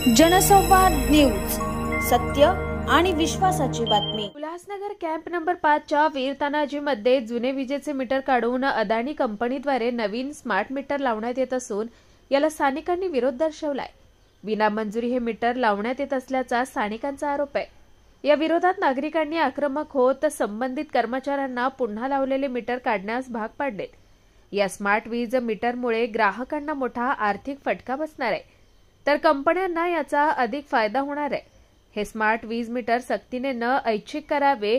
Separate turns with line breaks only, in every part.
जनसंवाद न्यूज, सत्य आणि विश्वासाची बातमी।
उल्हासनगर कॅम्प नंबर 5 च्या वीर तानाजीमध्ये जुने विजेचे मीटर काढून अदानी कंपनीद्वारे नवीन स्मार्ट मीटर लावण्यात येत असून याला स्थानिकांनी विरोध दर्शवलाय। विनामंजुरी हे मीटर लावण्यात येत असल्याचा स्थानिकांचा आरोप आहे। या विरोधात नागरिकांनी आक्रमक होत संबंधित कर्मचाऱ्यांना पुन्हा लावलेले मीटर काढण्यास भाग पाडले। या स्मार्ट वीज मीटरमुळे ग्राहकांना मोठा आर्थिक फटका बसणार आहे, तर कंपन्यांना याचा अधिक फायदा होणार आहे। हे स्मार्ट वीज मीटर सक्तीने न ऐच्छिक करावे,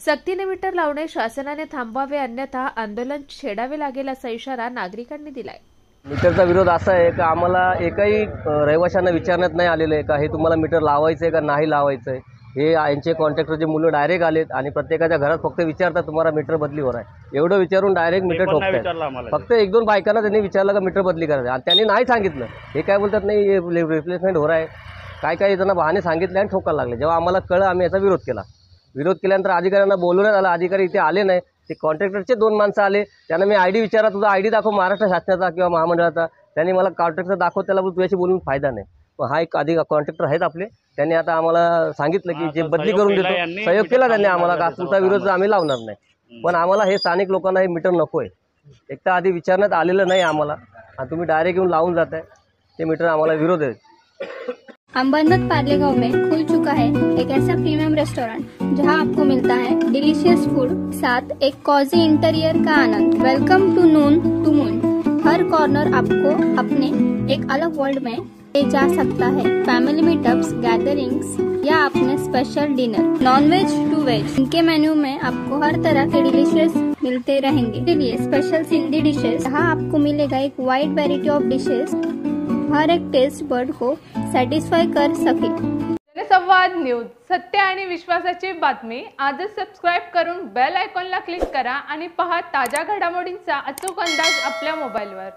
सक्तीने मीटर लावणे शासनाने थांबवावे, अन्यथा आंदोलन छेडावे लागेल असा इशारा नागरिकांनी दिलाय।
मीटरचा विरोध असा आहे की आम्हाला एकही रहिवाशांना विचारण्यात नाही आलेलं आहे का हे तुम्हाला मीटर लावायचं आहे का नाही लावायचं आहे। हे यांचे कॉन्ट्रॅक्टरचे मुलं डायरेक्ट आलेत आणि प्रत्येकाच्या घरात फक्त विचारतात तुम्हाला मीटर बदलीवर आहे, एवढं विचारून डायरेक्ट मीटर ठोकतात। फक्त एक दोन बायकांना त्यांनी विचारलं का मीटर बदली करायचं आणि त्यांनी नाही सांगितलं। हे काय बोलतात नाही रिप्लेसमेंट हो रहा आहे, काय त्यांना बहाणे सांगितले आणि ठोकायला लागले। जेव्हा आम्हाला कळलं आम्ही याचा विरोध केला। विरोध केल्यानंतर अधिकाऱ्यांना बोलवण्यात आलं, अधिकारी इथे आले नाही। ते कॉन्ट्रॅक्टरचे दोन माणसं आले, त्यांना मी आयडी विचारला, तुझा आयडी दाखव महाराष्ट्र शासनाचा किंवा महामंडळाचा। त्यांनी मला कॉन्ट्रॅक्टर दाखव, त्याला तुझ्याशी बोलून फायदा नाही। मग हा एक कॉन्ट्रॅक्टर आहेत आपले, त्यांनी आता आम्हाला सांगितलं की जे बदली करून देतो, सहयोग केला त्यांनी आम्हाला का तुमचा विरोध आम्ही लावणार नाही। पण आम्हाला हे स्थानिक लोकांना हे मीटर नको आहे। एक तर आधी विचारण्यात आलेलं नाही आम्हाला आणि तुम्ही डायरेक्ट येऊन लावून जाताय, ते मीटर आम्हाला विरोध आहे।
अंबरनाथ पार्ले गांव में खुल चुका है एक ऐसा प्रीमियम रेस्टोरेंट जहां आपको मिलता है डिलीशियस फूड, साथ एक कॉजी इंटीरियर का आनंद। Welcome to noon to moon. हर कॉर्नर आपको अपने एक अलग वर्ल्ड में ले जा सकता है। फैमिली मीटअप्स, गैदरिंग्स या अपने special dinner, non veg to veg, इनके मेन्यू में आपको हर तरह के डिलीशियस मिलते रहेंगे। इसलिए स्पेशल सिंधी डिशेस, जहाँ आपको मिलेगा एक वाइड वेराइटी ऑफ डिशेस, हर एक टेस्ट बर्ड को सॅटिस्फाय कर सके।
जनसंवाद न्यूज, सत्य आणि विश्वासाची बातमी। आजच सबस्क्राइब करून बेल आयकॉनला क्लिक करा आणि पहा ताज्या घडामोडींचा अचूक अंदाज आपल्या मोबाईलवर।